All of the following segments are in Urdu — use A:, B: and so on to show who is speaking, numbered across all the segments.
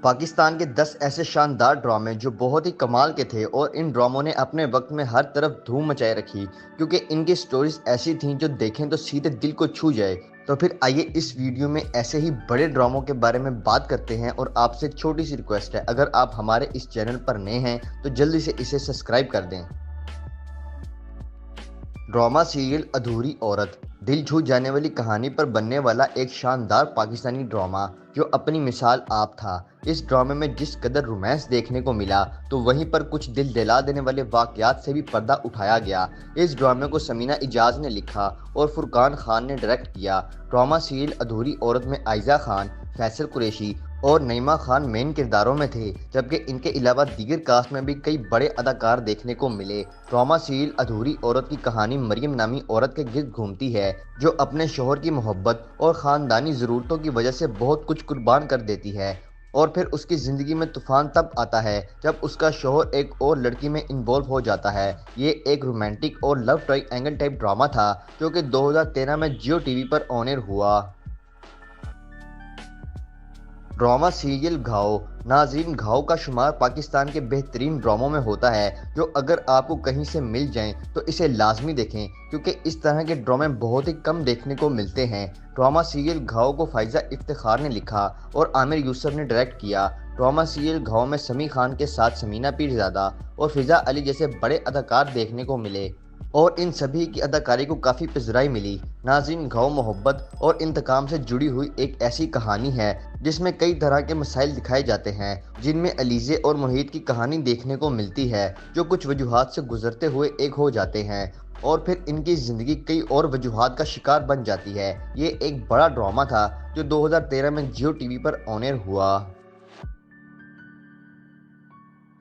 A: پاکستان کے 10 ایسے شاندار ڈرامے جو بہت ہی کمال کے تھے اور ان ڈراموں نے اپنے وقت میں ہر طرف دھوم مچائے رکھی کیونکہ ان کی سٹوریز ایسی تھیں جو دیکھیں تو سیدھے دل کو چھو جائے۔ تو پھر آئیے اس ویڈیو میں ایسے ہی بڑے ڈراموں کے بارے میں بات کرتے ہیں، اور آپ سے چھوٹی سی ریکویسٹ ہے، اگر آپ ہمارے اس چینل پر نئے ہیں تو جلدی سے اسے سبسکرائب کر دیں۔ ڈرامہ سیریل ادھوری عورت دل چھو جانے والی کہانی پر بننے والا ایک شاندار پاکستانی ڈرامہ جو اپنی مثال آپ تھا۔ اس ڈرامے میں جس قدر رومانس دیکھنے کو ملا تو وہیں پر کچھ دل دلا دینے والے واقعات سے بھی پردہ اٹھایا گیا۔ اس ڈرامے کو سمینہ اجاز نے لکھا اور فرقان خان نے ڈائریکٹ کیا۔ ڈرامہ سیریل ادھوری عورت میں عائزہ خان، فیصل قریشی اور نعیمہ خان مین کرداروں میں تھے، جبکہ ان کے علاوہ دیگر کاسٹ میں بھی کئی بڑے اداکار دیکھنے کو ملے۔ ڈرامہ سیریل ادھوری عورت کی کہانی مریم نامی عورت کے گرد گھومتی ہے جو اپنے شوہر کی محبت اور خاندانی ضرورتوں کی وجہ سے بہت کچھ قربان کر دیتی ہے، اور پھر اس کی زندگی میں طوفان تب آتا ہے جب اس کا شوہر ایک اور لڑکی میں انوالو ہو جاتا ہے۔ یہ ایک رومانٹک اور لو ٹرائی اینگل ٹائپ ڈرامہ تھا جو کہ 2013 میں جیو ٹی وی پر آن ایئر ہوا۔ ڈرامہ سیریل گھاؤ ناظرین، گھاؤ کا شمار پاکستان کے بہترین ڈراموں میں ہوتا ہے جو اگر آپ کو کہیں سے مل جائیں تو اسے لازمی دیکھیں، کیونکہ اس طرح کے ڈرامے بہت ہی کم دیکھنے کو ملتے ہیں۔ ڈرامہ سیریل گھاؤ کو فائزہ افتخار نے لکھا اور عامر یوسف نے ڈائریکٹ کیا۔ ڈرامہ سیریل گھاؤ میں سمیع خان کے ساتھ سمینہ پیرزادہ اور فضا علی جیسے بڑے اداکار دیکھنے کو ملے، اور ان سبھی کی اداکاری کو کافی پذیرائی ملی۔ ناظرین، گھاؤ محبت اور انتقام سے جڑی ہوئی ایک ایسی کہانی ہے جس میں کئی طرح کے مسائل دکھائے جاتے ہیں، جن میں علیزے اور محیط کی کہانی دیکھنے کو ملتی ہے جو کچھ وجوہات سے گزرتے ہوئے ایک ہو جاتے ہیں، اور پھر ان کی زندگی کئی اور وجوہات کا شکار بن جاتی ہے۔ یہ ایک بڑا ڈرامہ تھا جو 2013 میں جیو ٹی وی پر آن ایئر ہوا۔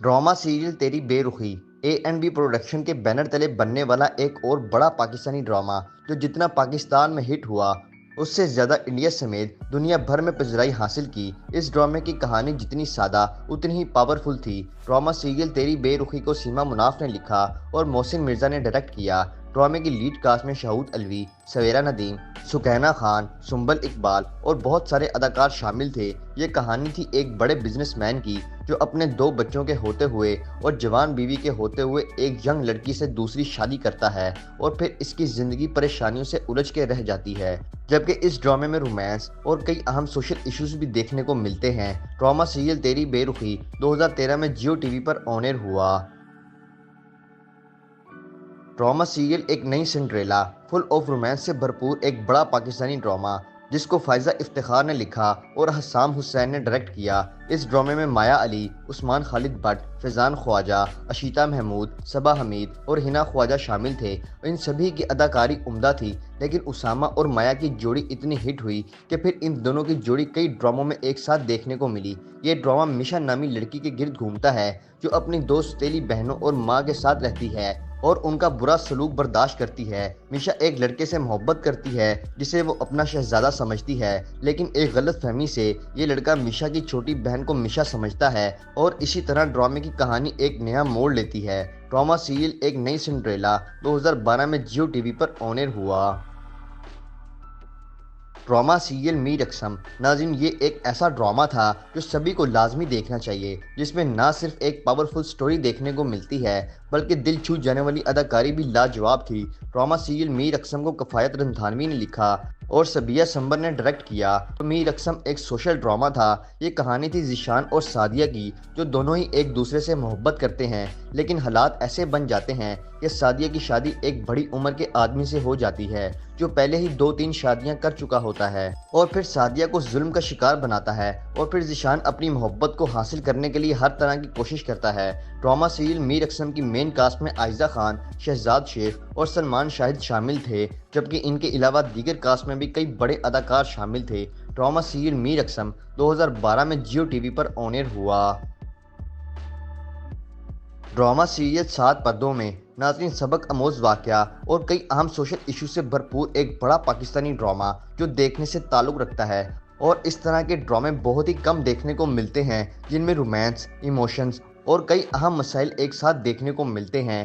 A: ڈرامہ سیریل تیری بے رخی A&B پروڈکشن کے بینر تلے بننے والا ایک اور بڑا پاکستانی ڈرامہ جو جتنا پاکستان میں ہٹ ہوا اس سے زیادہ انڈیا سمیت دنیا بھر میں پذیرائی حاصل کی۔ اس ڈرامے کی کہانی جتنی سادہ اتنی ہی پاورفل تھی۔ ڈرامہ سیریل تیری بے رخی کو سیما مناف نے لکھا اور محسن مرزا نے ڈائریکٹ کیا۔ ڈرامے کی لیڈ کاسٹ میں شاہود علوی، سویرا ندیم، سکینہ خان، سنبل اقبال اور بہت سارے اداکار شامل تھے۔ یہ کہانی تھی ایک بڑے بزنس مین کی جو اپنے 2 بچوں کے ہوتے ہوئے اور جوان بیوی کے ہوتے ہوئے ایک ینگ لڑکی سے دوسری شادی کرتا ہے، اور پھر اس کی زندگی پریشانیوں سے الجھ کے رہ جاتی ہے، جبکہ اس ڈرامے میں رومانس اور کئی اہم سوشل ایشوز بھی دیکھنے کو ملتے ہیں۔ ڈرامہ سیریل تیری بے رخی 2013 میں جیو ٹی وی پر آن ایئر ہوا۔ ڈرامہ سیریل ایک نئی سنڈریلا فل آف رومانس سے بھرپور ایک بڑا پاکستانی ڈرامہ جس کو فائزہ افتخار نے لکھا اور حسام حسین نے ڈائریکٹ کیا۔ اس ڈرامے میں مایا علی، عثمان خالد بٹ، فیضان خواجہ، اشیتا محمود، صبا حمید اور ہنا خواجہ شامل تھے۔ ان سبھی کی اداکاری عمدہ تھی، لیکن اسامہ اور مایا کی جوڑی اتنی ہٹ ہوئی کہ پھر ان دونوں کی جوڑی کئی ڈراموں میں ایک ساتھ دیکھنے کو ملی۔ یہ ڈرامہ میشا نامی لڑکی کے گرد گھومتا ہے جو اپنی 2 سوتیلی بہنوں اور ماں کے ساتھ رہتی ہے اور ان کا برا سلوک برداشت کرتی ہے۔ میشا ایک لڑکے سے محبت کرتی ہے جسے وہ اپنا شہزادہ سمجھتی ہے، لیکن ایک غلط فہمی سے یہ لڑکا میشا کی چھوٹی بہن کو میشا سمجھتا ہے، اور اسی طرح ڈرامے کی کہانی ایک نیا موڑ لیتی ہے۔ ڈرامہ سیریل ایک نئی سنڈریلا 2012 میں جیو ٹی وی پر آن ایئر ہوا۔ ڈرامہ سیریل میر اقسم ناظرین، یہ ایک ایسا ڈرامہ تھا جو سبھی کو لازمی دیکھنا چاہیے، جس میں نہ صرف ایک پاورفل سٹوری دیکھنے کو ملتی ہے بلکہ دل چھو جانے والی اداکاری بھی لاجواب تھی۔ ڈرامہ سیریل میر اقسم کو کفایت رندھانوی نے لکھا اور سبیہ سمبر نے ڈائریکٹ کیا۔ تو میر اقسم ایک سوشل ڈرامہ تھا۔ یہ کہانی تھی ذیشان اور سعدیہ کی، جو دونوں ہی ایک دوسرے سے محبت کرتے ہیں، لیکن حالات ایسے بن جاتے ہیں کہ سعدیہ کی شادی ایک بڑی عمر کے آدمی سے ہو جاتی ہے جو پہلے ہی 2-3 شادیاں کر چکا ہوتا ہے، اور پھر سعدیہ کو ظلم کا شکار بناتا ہے، اور پھر ذیشان اپنی محبت کو حاصل کرنے کے لیے ہر طرح کی کوشش کرتا ہے۔ ڈرامہ سیریل میر اقسم کی مین کاسٹ میں عائزہ خان، شہزاد شیخ اور سلمان شاہد شامل تھے، جبکہ ان کے علاوہ دیگر کاسٹ میں بھی کئی بڑے اداکار شامل تھے۔ ڈرامہ سیریل میر اقسم 2012 میں جیو ٹی وی پر آن ایئر ہوا۔ ڈرامہ سیریل 7 پردوں میں ناظرین، سبق آموز واقعہ اور کئی اہم سوشل ایشو سے بھرپور ایک بڑا پاکستانی ڈرامہ جو دیکھنے سے تعلق رکھتا ہے، اور اس طرح کے ڈرامے بہت ہی کم دیکھنے کو ملتے ہیں جن میں رومانس، ایموشنز اور کئی اہم مسائل ایک ساتھ دیکھنے کو ملتے ہیں۔